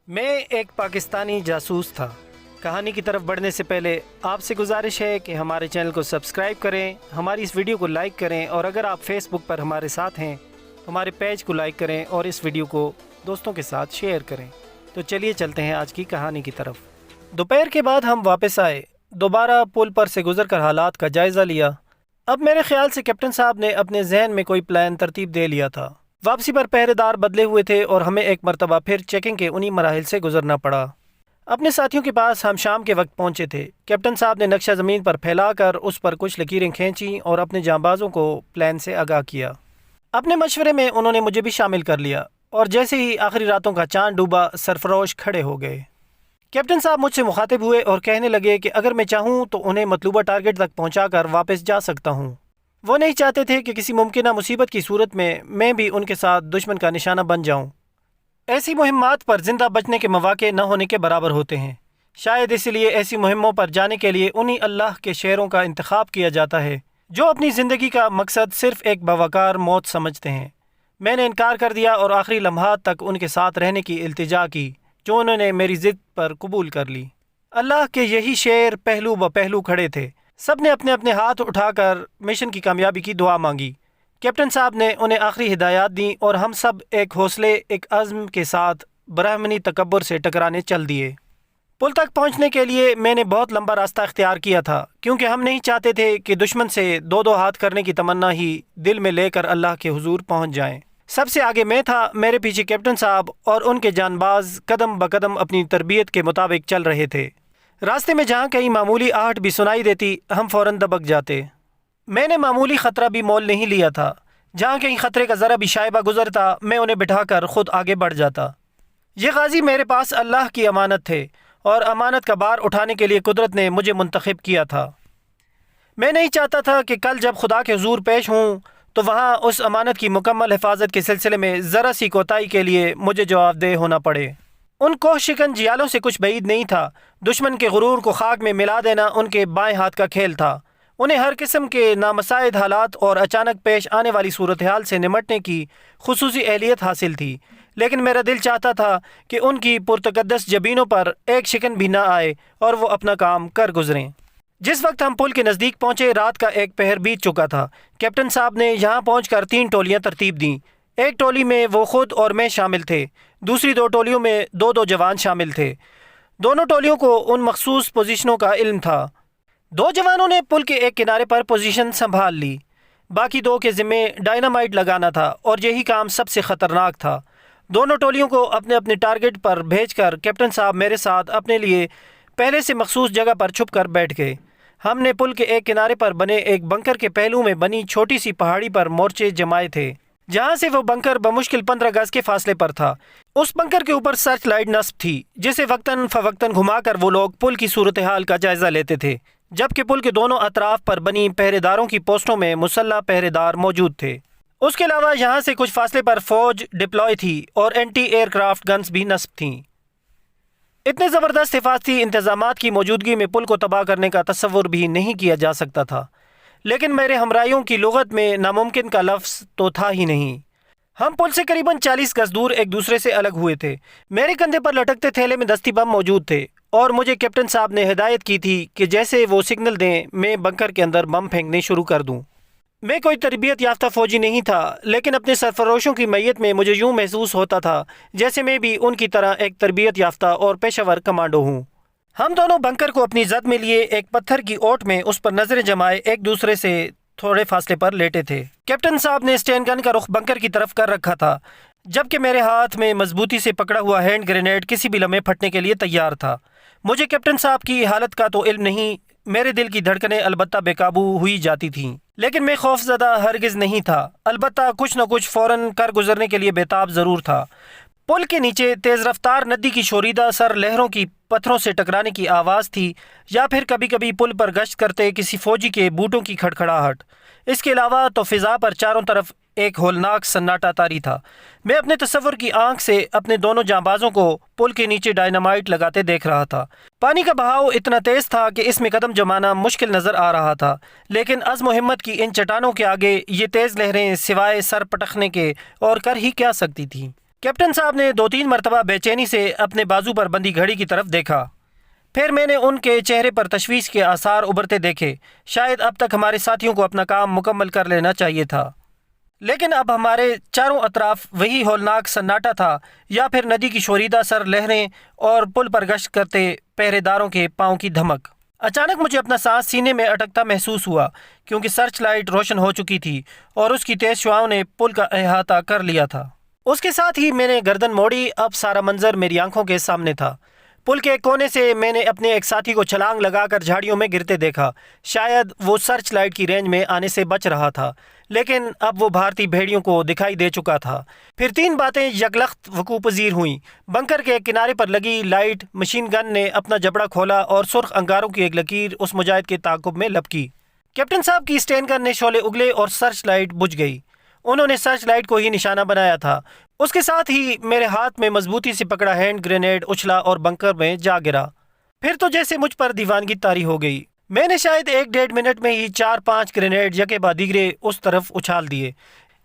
میں ایک پاکستانی جاسوس تھا۔ کہانی کی طرف بڑھنے سے پہلے آپ سے گزارش ہے کہ ہمارے چینل کو سبسکرائب کریں، ہماری اس ویڈیو کو لائک کریں، اور اگر آپ فیس بک پر ہمارے ساتھ ہیں ہمارے پیج کو لائک کریں اور اس ویڈیو کو دوستوں کے ساتھ شیئر کریں۔ تو چلیے چلتے ہیں آج کی کہانی کی طرف۔ دوپہر کے بعد ہم واپس آئے، دوبارہ پل پر سے گزر کر حالات کا جائزہ لیا۔ اب میرے خیال سے کیپٹن صاحب نے اپنے ذہن میں کوئی پلان ترتیب دے لیا تھا۔ واپسی پر پہرے دار بدلے ہوئے تھے اور ہمیں ایک مرتبہ پھر چیکنگ کے انہی مراحل سے گزرنا پڑا۔ اپنے ساتھیوں کے پاس ہم شام کے وقت پہنچے تھے۔ کیپٹن صاحب نے نقشہ زمین پر پھیلا کر اس پر کچھ لکیریں کھینچیں اور اپنے جانبازوں کو پلان سے آگاہ کیا۔ اپنے مشورے میں انہوں نے مجھے بھی شامل کر لیا، اور جیسے ہی آخری راتوں کا چاند ڈوبا سرفروش کھڑے ہو گئے۔ کیپٹن صاحب مجھ سے مخاطب ہوئے اور کہنے لگے کہ اگر میں چاہوں تو انہیں مطلوبہ ٹارگٹ تک پہنچا کر واپس جا سکتا ہوں۔ وہ نہیں چاہتے تھے کہ کسی ممکنہ مصیبت کی صورت میں بھی ان کے ساتھ دشمن کا نشانہ بن جاؤں۔ ایسی مہمات پر زندہ بچنے کے مواقع نہ ہونے کے برابر ہوتے ہیں۔ شاید اسی لیے ایسی مہموں پر جانے کے لیے انہی اللہ کے شیروں کا انتخاب کیا جاتا ہے جو اپنی زندگی کا مقصد صرف ایک باوقار موت سمجھتے ہیں۔ میں نے انکار کر دیا اور آخری لمحات تک ان کے ساتھ رہنے کی التجا کی، جو انہوں نے میری ضد پر قبول کر لی۔ اللہ کے یہی شیر پہلو بہ پہلو کھڑے تھے۔ سب نے اپنے اپنے ہاتھ اٹھا کر مشن کی کامیابی کی دعا مانگی۔ کیپٹن صاحب نے انہیں آخری ہدایات دیں اور ہم سب ایک حوصلے، ایک عزم کے ساتھ برہمنی تکبر سے ٹکرانے چل دیے۔ پل تک پہنچنے کے لیے میں نے بہت لمبا راستہ اختیار کیا تھا، کیونکہ ہم نہیں چاہتے تھے کہ دشمن سے دو دو ہاتھ کرنے کی تمنا ہی دل میں لے کر اللہ کے حضور پہنچ جائیں۔ سب سے آگے میں تھا، میرے پیچھے کیپٹن صاحب اور ان کے جانباز قدم بقدم اپنی تربیت کے مطابق چل رہے تھے۔ راستے میں جہاں کہیں معمولی آہٹ بھی سنائی دیتی ہم فوراً دبک جاتے۔ میں نے معمولی خطرہ بھی مول نہیں لیا تھا۔ جہاں کہیں خطرے کا ذرا بھی شائبہ گزرتا میں انہیں بٹھا کر خود آگے بڑھ جاتا۔ یہ غازی میرے پاس اللہ کی امانت تھے، اور امانت کا بار اٹھانے کے لیے قدرت نے مجھے منتخب کیا تھا۔ میں نہیں چاہتا تھا کہ کل جب خدا کے حضور پیش ہوں تو وہاں اس امانت کی مکمل حفاظت کے سلسلے میں ذرا سی کوتاہی کے لیے مجھے جواب دہ ہونا پڑے۔ ان کوہ شکن جیالوں سے کچھ بعید نہیں تھا۔ دشمن کے غرور کو خاک میں ملا دینا ان کے بائیں ہاتھ کا کھیل تھا۔ انہیں ہر قسم کے نامساعد حالات اور اچانک پیش آنے والی صورتحال سے نمٹنے کی خصوصی اہلیت حاصل تھی، لیکن میرا دل چاہتا تھا کہ ان کی پرتقدس جبینوں پر ایک شکن بھی نہ آئے اور وہ اپنا کام کر گزریں۔ جس وقت ہم پل کے نزدیک پہنچے رات کا ایک پہر بیت چکا تھا۔ کیپٹن صاحب نے یہاں پہنچ کر 3 ٹولیاں ترتیب دیں۔ ایک ٹولی میں وہ خود اور میں شامل تھے، دوسری 2 ٹولیوں میں 2 جوان شامل تھے۔ دونوں ٹولیوں کو ان مخصوص پوزیشنوں کا علم تھا۔ 2 جوانوں نے پل کے ایک کنارے پر پوزیشن سنبھال لی، باقی 2 کے ذمے ڈائنامائٹ لگانا تھا، اور یہی کام سب سے خطرناک تھا۔ دونوں ٹولیوں کو اپنے اپنے ٹارگٹ پر بھیج کر کیپٹن صاحب میرے ساتھ اپنے لیے پہلے سے مخصوص جگہ پر چھپ کر بیٹھ گئے۔ ہم نے پل کے ایک کنارے پر بنے ایک بنکر کے پہلو میں بنی چھوٹی سی پہاڑی پر مورچے جمائے تھے، جہاں سے وہ بنکر بمشکل 15 گز کے فاصلے پر تھا۔ اس بنکر کے اوپر سرچ لائٹ نصب تھی، جسے وقتاً فوقتاً گھما کر وہ لوگ پل کی صورتحال کا جائزہ لیتے تھے، جبکہ پل کے دونوں اطراف پر بنی پہرے داروں کی پوسٹوں میں مسلح پہرے دار موجود تھے۔ اس کے علاوہ یہاں سے کچھ فاصلے پر فوج ڈپلوائے تھی اور اینٹی ایئر کرافٹ گنز بھی نصب تھیں۔ اتنے زبردست حفاظتی انتظامات کی موجودگی میں پل کو تباہ کرنے کا تصور بھی نہیں کیا جا سکتا تھا، لیکن میرے ہمراہیوں کی لغت میں ناممکن کا لفظ تو تھا ہی نہیں۔ ہم پل سے قریباً 40 گز دور ایک دوسرے سے الگ ہوئے تھے۔ میرے کندھے پر لٹکتے تھیلے میں دستی بم موجود تھے، اور مجھے کیپٹن صاحب نے ہدایت کی تھی کہ جیسے وہ سگنل دیں میں بنکر کے اندر بم پھینکنے شروع کر دوں۔ میں کوئی تربیت یافتہ فوجی نہیں تھا، لیکن اپنے سرفروشوں کی میت میں مجھے یوں محسوس ہوتا تھا جیسے میں بھی ان کی طرح ایک تربیت یافتہ اور پیشہ ور کمانڈو ہوں۔ ہم دونوں بنکر کو اپنی زد میں لیے ایک پتھر کی اوٹ میں اس پر نظریں جمائے ایک دوسرے سے تھوڑے فاصلے پر لیٹے تھے۔ کیپٹن صاحب نے اسٹین گن کا رخ بنکر کی طرف کر رکھا تھا، جبکہ میرے ہاتھ میں مضبوطی سے پکڑا ہوا ہینڈ گرینیڈ کسی بھی لمحے پھٹنے کے لیے تیار تھا۔ مجھے کیپٹن صاحب کی حالت کا تو علم نہیں، میرے دل کی دھڑکنیں البتہ بے قابو ہوئی جاتی تھیں، لیکن میں خوف زدہ ہرگز نہیں تھا، البتہ کچھ نہ کچھ فوراً کر گزرنے کے لیے بے تاب ضرور تھا۔ پل کے نیچے تیز رفتار ندی کی شوریدہ سر لہروں کی پتھروں سے ٹکرانے کی آواز تھی، یا پھر کبھی کبھی پل پر گشت کرتے کسی فوجی کے بوٹوں کی کھڑکھڑاہٹ۔ اس کے علاوہ تو فضا پر چاروں طرف ایک ہولناک سناٹا طاری تھا۔ میں اپنے تصور کی آنکھ سے اپنے دونوں جانبازوں کو پل کے نیچے ڈائنامائٹ لگاتے دیکھ رہا تھا۔ پانی کا بہاؤ اتنا تیز تھا کہ اس میں قدم جمانا مشکل نظر آ رہا تھا، لیکن عزم و ہمت کی ان چٹانوں کے آگے یہ تیز لہریں سوائے سر پٹکنے کے اور کر ہی کیا سکتی تھیں۔ کیپٹن صاحب نے 2-3 مرتبہ بے چینی سے اپنے بازو پر بندی گھڑی کی طرف دیکھا، پھر میں نے ان کے چہرے پر تشویش کے آثار ابھرتے دیکھے۔ شاید اب تک ہمارے ساتھیوں کو اپنا کام مکمل کر لینا چاہیے تھا، لیکن اب ہمارے چاروں اطراف وہی ہولناک سناٹا تھا، یا پھر ندی کی شوریدہ سر لہریں اور پل پر گشت کرتے پہرے داروں کے پاؤں کی دھمک۔ اچانک مجھے اپنا سانس سینے میں اٹکتا محسوس ہوا، کیونکہ سرچ لائٹ روشن ہو چکی تھی اور اس کی تیز شعاؤں نے پل کا احاطہ کر لیا تھا۔ اس کے ساتھ ہی میں نے گردن موڑی، اب سارا منظر میری آنکھوں کے سامنے تھا۔ پل کے ایک کونے سے میں نے اپنے ایک ساتھی کو چھلانگ لگا کر جھاڑیوں میں گرتے دیکھا۔ شاید وہ سرچ لائٹ کی رینج میں آنے سے بچ رہا تھا، لیکن اب وہ بھارتی بھیڑیوں کو دکھائی دے چکا تھا۔ پھر 3 باتیں یکلخت وقوع پذیر ہوئیں۔ بنکر کے ایک کنارے پر لگی لائٹ، مشین گن نے اپنا جبڑا کھولا اور سرخ انگاروں کی ایک لکیر اس مجاہد کے تعاقب میں لپکی۔ کیپٹن صاحب کی اسٹین گن نے شعلے اگلے اور سرچ لائٹ بجھ گئی۔ انہوں نے سرچ لائٹ کو ہی نشانہ بنایا تھا۔ اس کے ساتھ ہی میرے ہاتھ میں مضبوطی سے پکڑا ہینڈ گرینیڈ اچھلا اور بنکر میں جا گرا۔ پھر تو جیسے مجھ پر دیوانگی طاری ہو گئی۔ میں نے شاید 1-1.5 منٹ میں ہی 4-5 گرینیڈ یکے بعد دیگرے اس طرف اچھال دیے۔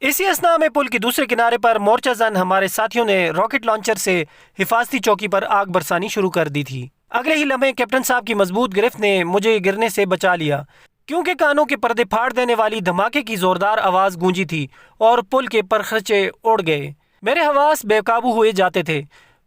اسی اثناء میں پل کے دوسرے کنارے پر مورچہ زن ہمارے ساتھیوں نے راکٹ لانچر سے حفاظتی چوکی پر آگ برسانی شروع کر دی تھی۔ اگلے ہی لمحے کیپٹن صاحب کی مضبوط گرفت نے مجھے گرنے سے بچا لیا، کیونکہ کانوں کے پردے پھاڑ دینے والی دھماکے کی زوردار آواز گونجی تھی اور پل کے پرخچے اڑ گئے۔ میرے حواس بے قابو ہوئے جاتے تھے۔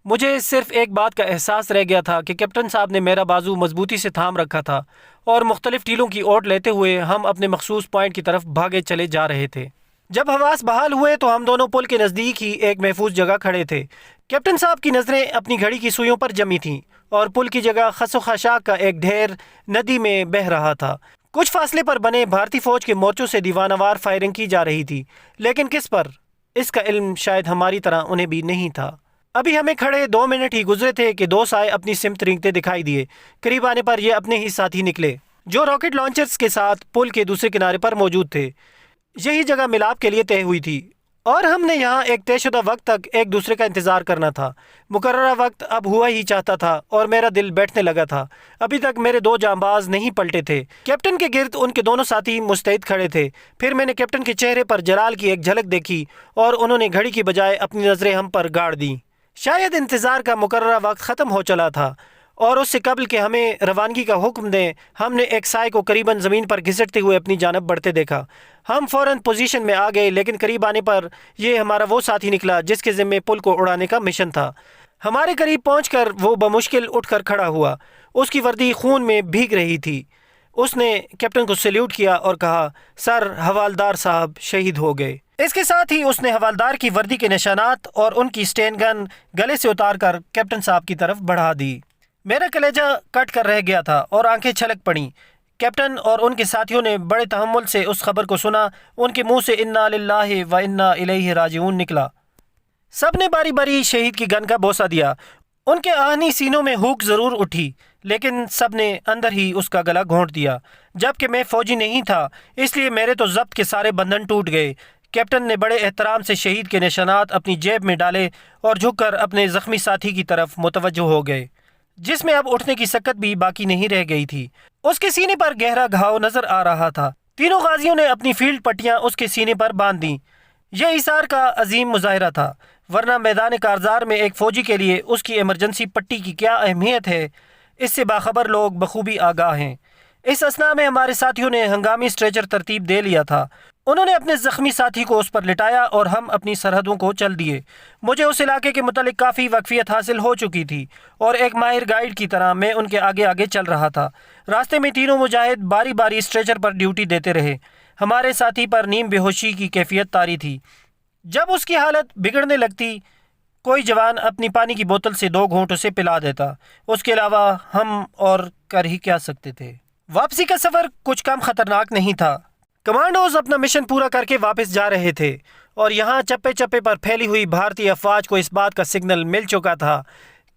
مجھے صرف ایک بات کا احساس رہ گیا تھا کہ کیپٹن صاحب نے میرا بازو مضبوطی سے تھام رکھا تھا اور مختلف ٹیلوں کی اوٹ لیتے ہوئے ہم اپنے مخصوص پوائنٹ کی طرف بھاگے چلے جا رہے تھے۔ جب حواس بحال ہوئے تو ہم دونوں پل کے نزدیک ہی ایک محفوظ جگہ کھڑے تھے۔ کیپٹن صاحب کی نظریں اپنی گھڑی کی سوئیوں پر جمی تھیں اور پل کی جگہ خس و خاشاک کا ایک ڈھیر ندی میں بہہ رہا تھا۔ کچھ فاصلے پر بنے بھارتی فوج کے مورچوں سے دیوانوار فائرنگ کی جا رہی تھی، لیکن کس پر، اس کا علم شاید ہماری طرح انہیں بھی نہیں تھا۔ ابھی ہمیں کھڑے 2 منٹ ہی گزرے تھے کہ 2 سائے اپنی سمت رینگتے دکھائی دیے۔ قریب آنے پر یہ اپنے ہی ساتھی نکلے جو راکٹ لانچرز کے ساتھ پل کے دوسرے کنارے پر موجود تھے۔ یہی جگہ ملاپ کے لیے طے ہوئی تھی اور ہم نے یہاں ایک طے شدہ وقت تک ایک دوسرے کا انتظار کرنا تھا۔ مقررہ وقت اب ہوا ہی چاہتا تھا اور میرا دل بیٹھنے لگا تھا۔ ابھی تک میرے 2 جانباز نہیں پلٹے تھے۔ کیپٹن کے گرد ان کے دونوں ساتھی مستعد کھڑے تھے۔ پھر میں نے کیپٹن کے چہرے پر جلال کی ایک جھلک دیکھی اور انہوں نے گھڑی کی بجائے اپنی نظریں ہم پر گاڑ دیں۔ شاید انتظار کا مقررہ وقت ختم ہو چلا تھا اور اس سے قبل کہ ہمیں روانگی کا حکم دیں، ہم نے ایک سائے کو قریباً زمین پر گھسٹتے ہوئے اپنی جانب بڑھتے دیکھا۔ ہم فوراً پوزیشن میں آ گئے، لیکن قریب آنے پر یہ ہمارا وہ ساتھی نکلا جس کے ذمے پل کو اڑانے کا مشن تھا۔ ہمارے قریب پہنچ کر وہ بمشکل اٹھ کر کھڑا ہوا۔ اس کی وردی خون میں بھیگ رہی تھی۔ اس نے کیپٹن کو سیلیوٹ کیا اور کہا، سر، حوالدار صاحب شہید ہو گئے۔ اس کے ساتھ ہی اس نے حوالدار کی وردی کے نشانات اور ان کی اسٹین گن گلے سے اتار کر کیپٹن صاحب کی طرف بڑھا دی۔ میرا کلیجہ کٹ کر رہ گیا تھا اور آنکھیں چھلک پڑیں۔ کیپٹن اور ان کے ساتھیوں نے بڑے تحمل سے اس خبر کو سنا۔ ان کے منہ سے انا للہ و انا الیہ راجعون نکلا۔ سب نے باری باری شہید کی گن کا بوسہ دیا۔ ان کے آہنی سینوں میں ہوک ضرور اٹھی، لیکن سب نے اندر ہی اس کا گلا گھونٹ دیا۔ جبکہ میں فوجی نہیں تھا، اس لیے میرے تو ضبط کے سارے بندھن ٹوٹ گئے۔ کیپٹن نے بڑے احترام سے شہید کے نشانات اپنی جیب میں ڈالے اور جھک کر اپنے زخمی ساتھی کی طرف متوجہ ہو گئے، جس میں اب اٹھنے کی سکت بھی باقی نہیں رہ گئی تھی۔ اس کے سینے پر گہرا گھاؤ نظر آ رہا تھا۔ تینوں غازیوں نے اپنی فیلڈ پٹیاں اس کے سینے پر باندھ دیں۔ یہ ایثار کا عظیم مظاہرہ تھا، ورنہ میدان کارزار میں ایک فوجی کے لیے اس کی ایمرجنسی پٹی کی کیا اہمیت ہے، اس سے باخبر لوگ بخوبی آگاہ ہیں۔ اس اثناء میں ہمارے ساتھیوں نے ہنگامی اسٹریچر ترتیب دے لیا تھا۔ انہوں نے اپنے زخمی ساتھی کو اس پر لٹایا اور ہم اپنی سرحدوں کو چل دیے۔ مجھے اس علاقے کے متعلق کافی واقفیت حاصل ہو چکی تھی اور ایک ماہر گائیڈ کی طرح میں ان کے آگے آگے چل رہا تھا۔ راستے میں تینوں مجاہد باری باری اسٹریچر پر ڈیوٹی دیتے رہے۔ ہمارے ساتھی پر نیم بے ہوشی کی کیفیت طاری تھی۔ جب اس کی حالت بگڑنے لگتی، کوئی جوان اپنی پانی کی بوتل سے 2 گھونٹ اسے پلا دیتا۔ اس کے علاوہ ہم اور کر ہی کیا سکتے تھے۔ واپسی کا سفر کچھ کم خطرناک نہیں تھا۔ کمانڈوز اپنا مشن پورا کر کے واپس جا رہے تھے اور یہاں چپے چپے پر پھیلی ہوئی بھارتی افواج کو اس بات کا سگنل مل چکا تھا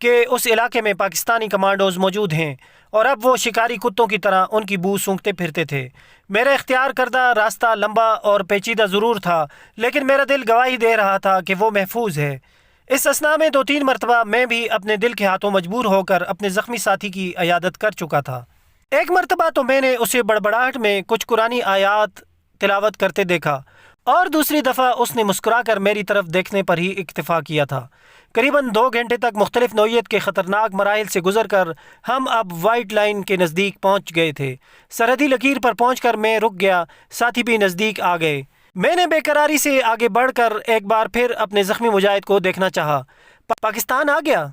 کہ اس علاقے میں پاکستانی کمانڈوز موجود ہیں، اور اب وہ شکاری کتوں کی طرح ان کی بو سونگھتے پھرتے تھے۔ میرا اختیار کردہ راستہ لمبا اور پیچیدہ ضرور تھا، لیکن میرا دل گواہی دے رہا تھا کہ وہ محفوظ ہے۔ اس اثناء میں 2-3 مرتبہ میں بھی اپنے دل کے ہاتھوں مجبور ہو کر اپنے زخمی ساتھی کی عیادت کر چکا تھا۔ ایک مرتبہ تو میں نے اسے بڑبڑاہٹ میں کچھ قرآنی آیات تلاوت کرتے دیکھا۔ اور دوسری دفعہ اس نے مسکرا کر میری طرف دیکھنے پر ہی اکتفا کیا تھا۔ قریباً 2 گھنٹے تک مختلف نوعیت کے خطرناک مراحل سے گزر کر ہم اب وائٹ لائن کے نزدیک پہنچ گئے تھے۔ سرحدی لکیر پر پہنچ کر میں رک گیا، ساتھی بھی نزدیک آ گئے۔ میں نے بے قراری سے آگے بڑھ کر ایک بار پھر اپنے زخمی مجاہد کو دیکھنا چاہا۔ پاکستان آ گیا؟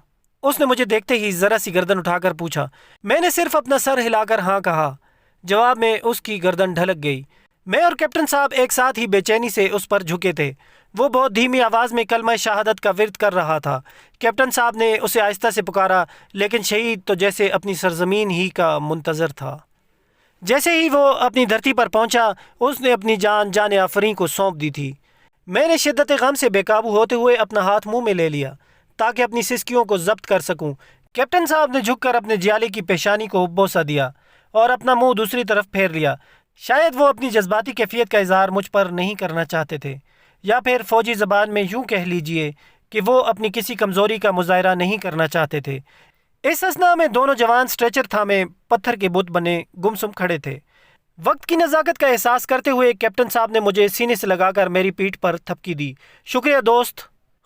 اس نے مجھے دیکھتے ہی ذرا سی گردن اٹھا کر پوچھا۔ میں نے صرف اپنا سر ہلا کر ہاں کہا۔ جواب میں اس کی گردن ڈھلک گئی۔ میں اور کیپٹن صاحب ایک ساتھ ہی بے چینی سے اس پر جھکے تھے۔ وہ بہت دھیمی آواز میں کلمہ شہادت کا ورد کر رہا تھا۔ کیپٹن صاحب نے اسے آہستہ سے پکارا، لیکن شہید تو جیسے اپنی سرزمین ہی کا منتظر تھا۔ جیسے ہی وہ اپنی دھرتی پر پہنچا، اس نے اپنی جان آفرین کو سونپ دی تھی۔ میں نے شدت غم سے بے قابو ہوتے ہوئے اپنا ہاتھ منہ میں لے لیا تاکہ اپنی سسکیوں کو ضبط کر سکوں۔ کیپٹن صاحب نے جھک کر اپنے جیالے کی پیشانی کو بوسہ دیا اور اپنا منہ دوسری طرف پھیر لیا۔ شاید وہ اپنی جذباتی کیفیت کا اظہار مجھ پر نہیں کرنا چاہتے تھے، یا پھر فوجی زبان میں یوں کہہ لیجئے کہ وہ اپنی کسی کمزوری کا مظاہرہ نہیں کرنا چاہتے تھے۔ اس اثناء میں دونوں جوان سٹریچر تھامے پتھر کے بت بنے گمسم کھڑے تھے۔ وقت کی نزاکت کا احساس کرتے ہوئے کیپٹن صاحب نے مجھے سینے سے لگا کر میری پیٹھ پر تھپکی دی۔ شکریہ دوست،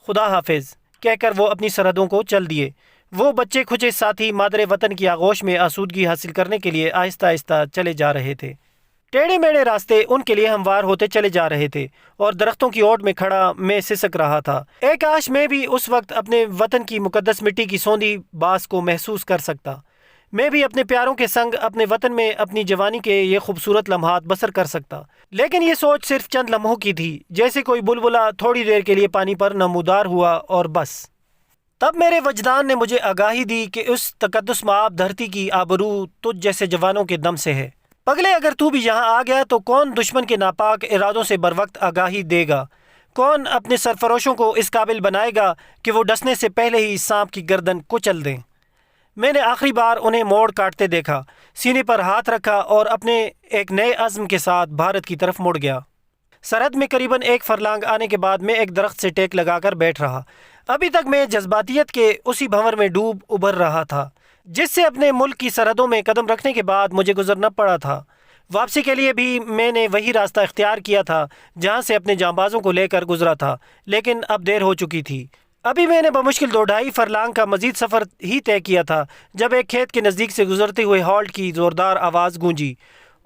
خدا حافظ کہہ کر وہ اپنی سرحدوں کو چل دیے۔ وہ بچے کھچے ساتھی مادر وطن کی آغوش میں آسودگی حاصل کرنے کے لیے آہستہ آہستہ چلے جا رہے تھے۔ ٹیڑھے میڑھے راستے ان کے لیے ہموار ہوتے چلے جا رہے تھے اور درختوں کی اوٹ میں کھڑا میں سسک رہا تھا۔ ایک کاش میں بھی اس وقت اپنے وطن کی مقدس مٹی کی سوندھی باس کو محسوس کر سکتا۔ میں بھی اپنے پیاروں کے سنگ اپنے وطن میں اپنی جوانی کے یہ خوبصورت لمحات بسر کر سکتا، لیکن یہ سوچ صرف چند لمحوں کی تھی، جیسے کوئی بلبلا تھوڑی دیر کے لیے پانی پر نمودار ہوا اور بس۔ تب میرے وجدان نے مجھے آگاہی دی کہ اس تقدس مآب دھرتی کی آبرو تجھ جیسے جوانوں کے دم سے ہے۔ پگلے اگر تو بھی یہاں آ گیا تو کون دشمن کے ناپاک ارادوں سے بر وقت آگاہی دے گا؟ کون اپنے سرفروشوں کو اس قابل بنائے گا کہ وہ ڈسنے سے پہلے ہی سانپ کی گردن کچل دیں؟ میں نے آخری بار انہیں موڑ کاٹتے دیکھا، سینے پر ہاتھ رکھا اور اپنے ایک نئے عزم کے ساتھ بھارت کی طرف مڑ گیا۔ سرحد میں قریباً 1 فرلانگ آنے کے بعد میں ایک درخت سے ٹیک لگا کر بیٹھ رہا۔ ابھی تک میں جذباتیت کے اسی بھنور میں ڈوب ابھر رہا تھا جس سے اپنے ملک کی سرحدوں میں قدم رکھنے کے بعد مجھے گزرنا پڑا تھا۔ واپسی کے لیے بھی میں نے وہی راستہ اختیار کیا تھا جہاں سے اپنے جانبازوں کو لے کر گزرا تھا، لیکن اب دیر ہو چکی تھی۔ ابھی میں نے بمشکل 2-2.5 فرلانگ کا مزید سفر ہی طے کیا تھا جب ایک کھیت کے نزدیک سے گزرتے ہوئے ہالٹ کی زوردار آواز گونجی۔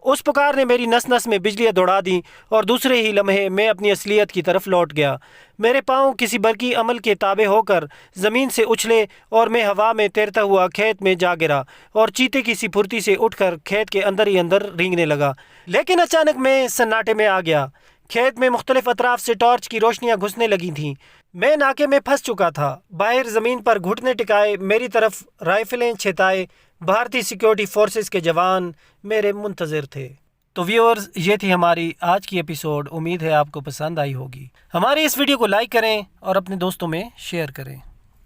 اس پکار نے میری نس نس میں بجلیاں دوڑا دیں اور دوسرے ہی لمحے میں اپنی اصلیت کی طرف لوٹ گیا۔ میرے پاؤں کسی برقی عمل کے تابع ہو کر زمین سے اچھلے اور میں ہوا میں تیرتا ہوا کھیت میں جا گرا اور چیتے کی سی پھرتی سے اٹھ کر کھیت کے اندر ہی اندر رینگنے لگا۔ لیکن اچانک میں سناٹے میں آ گیا۔ کھیت میں مختلف اطراف سے ٹارچ کی روشنیاں گھسنے لگی تھیں۔ میں ناکے میں پھنس چکا تھا۔ باہر زمین پر گھٹنے ٹکائے میری طرف رائفلیں چھتائے بھارتی سیکیورٹی فورسز کے جوان میرے منتظر تھے۔ تو ویورز، یہ تھی ہماری آج کی ایپیسوڈ۔ امید ہے آپ کو پسند آئی ہوگی۔ ہماری اس ویڈیو کو لائک کریں اور اپنے دوستوں میں شیئر کریں۔